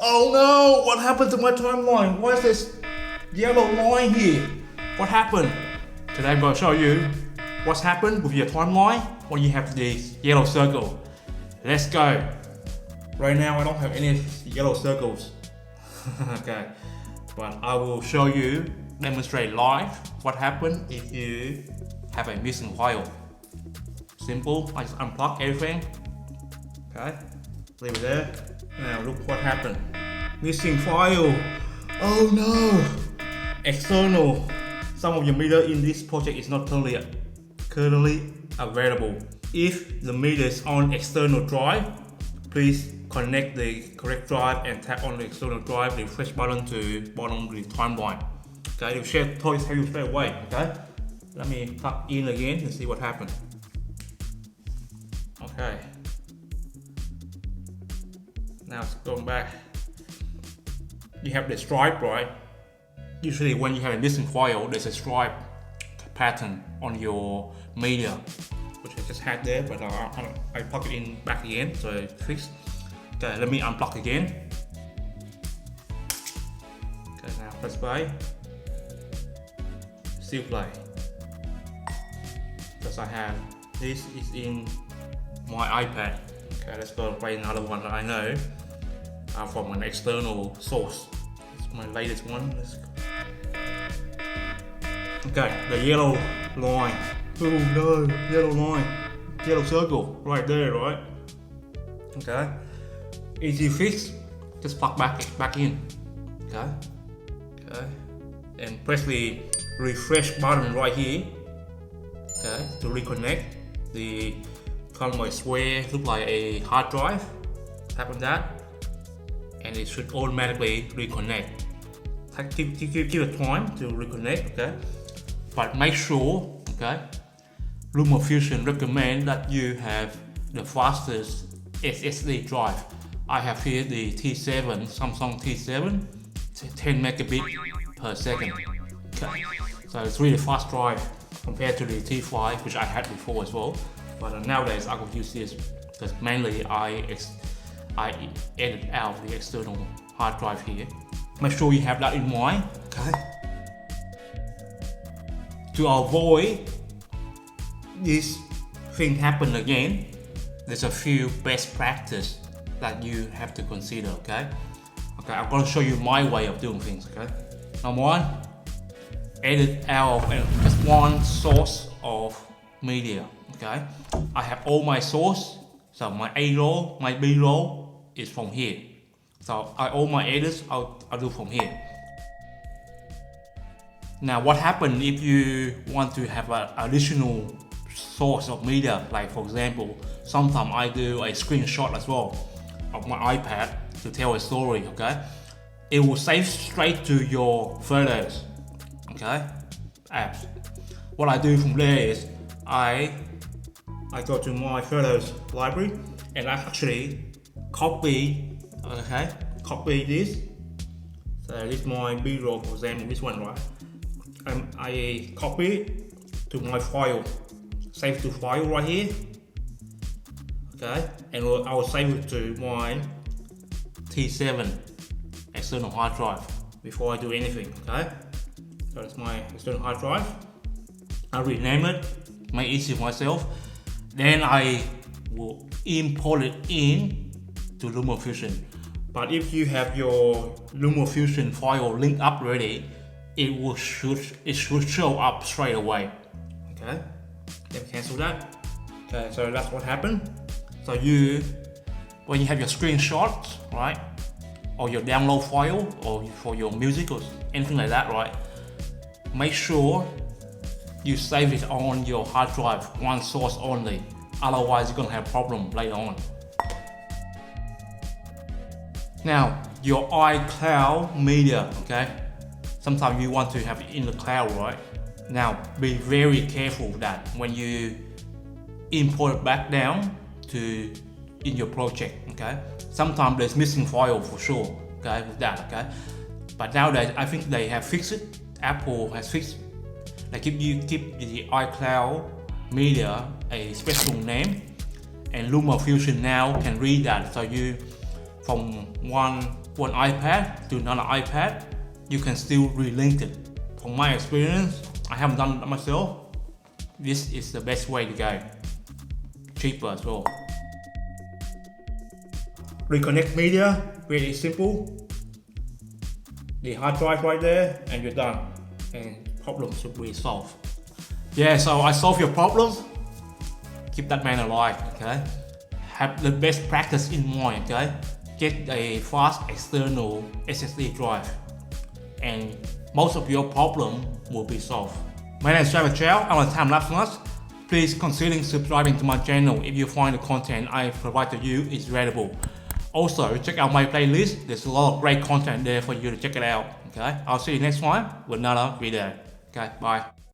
Oh no, what happened to my timeline? Why is this yellow line here? What happened? Today I'm going to show you what's happened with your timeline when you have this yellow circle. Let's go. Right now I don't have any yellow circles. Okay, but I will show you, demonstrate live what happened if you have a missing file. Simple, I just unplug everything. Okay, leave it there. Now look what happened. Missing file. Oh no! External. Some of your media in this project is not currently available. If the media is on external drive, please connect the correct drive and tap on the external drive, the refresh button to bottom of the timeline. Okay, it will tell you straight away. Okay, let me plug in again and see what happened. Okay, now it's going back. You have the stripe, right? Usually when you have a missing file, there's a stripe pattern on your media, which I just had there, but I plug it in back again, so it's fixed. Okay, let me unplug again. Okay, now press play. Still play. Because I have this is in my iPad. Okay, let's go play another one that I know from an external source. It's my latest one. Let's go. Okay, the yellow line. Oh no, yellow line. Yellow circle right there, right? Okay. Easy fix. Just plug back in. Okay. Okay. And press the refresh button right here. Okay, to reconnect. The kind of square look like a hard drive. Tap on that, and it should automatically reconnect. Give it time to reconnect. Okay. But make sure, okay, Lumafusion recommend that you have the fastest SSD drive. I have here the T7, Samsung T7, 10 megabit per second. Okay. So it's really fast drive compared to the T5, which I had before as well. But nowadays I will use this because mainly I edit out the external hard drive here. Make sure you have that in mind. Okay. To avoid this thing happen again, there's a few best practice that you have to consider. Okay, I'm going to show you my way of doing things. Okay, number one, edit out of just one source of media. Okay, I have all my source, so my A roll, my B roll is from here. So all my edits I'll do from here. Now what happens if you want to have an additional source of media, like for example, sometimes I do a screenshot as well of my iPad to tell a story, okay? It will save straight to your photos, okay? Apps. What I do from there is I go to my photos library and I actually copy this. So this is my B-roll, for example, this one, right? I copy it to my file, save to file right here, okay, and I will save it to my T7 external hard drive before I do anything, okay. So that's my external hard drive. I rename it, make it easy for myself. Then I will import it in to Lumafusion. But if you have your Lumafusion file linked up already, it should show up straight away. Okay, let me cancel that. Okay, so that's what happened. So when you have your screenshots, right, or your download file, or for your music or anything like that, right, make sure you save it on your hard drive, one source only. Otherwise, you're gonna have a problem later on. Now, your iCloud media, okay. Sometimes you want to have it in the cloud, right? Now, be very careful that when you import it back down to in your project, okay? Sometimes there's missing file for sure, okay, with that, okay? But nowadays, I think they have fixed it. Apple has fixed it. They keep the iCloud media a special name, and Lumafusion now can read that. So you, from one one iPad to another iPad, you can still relink it. From my experience, I haven't done it myself. This is the best way to go. Cheaper as well. Reconnect Media, really simple. The hard drive right there, and you're done. And problem should be solved. Yeah, so I solved your problems. Keep that man alive, okay? Have the best practice in mind, okay? Get a fast external SSD drive, and most of your problem will be solved. My name is Trevor Chow. I'm on TimelapseNuts. Please consider subscribing to my channel if you find the content I provide to you is valuable. Also, check out my playlist. There's a lot of great content there for you to check it out. Okay, I'll see you next time with another video. Okay, bye.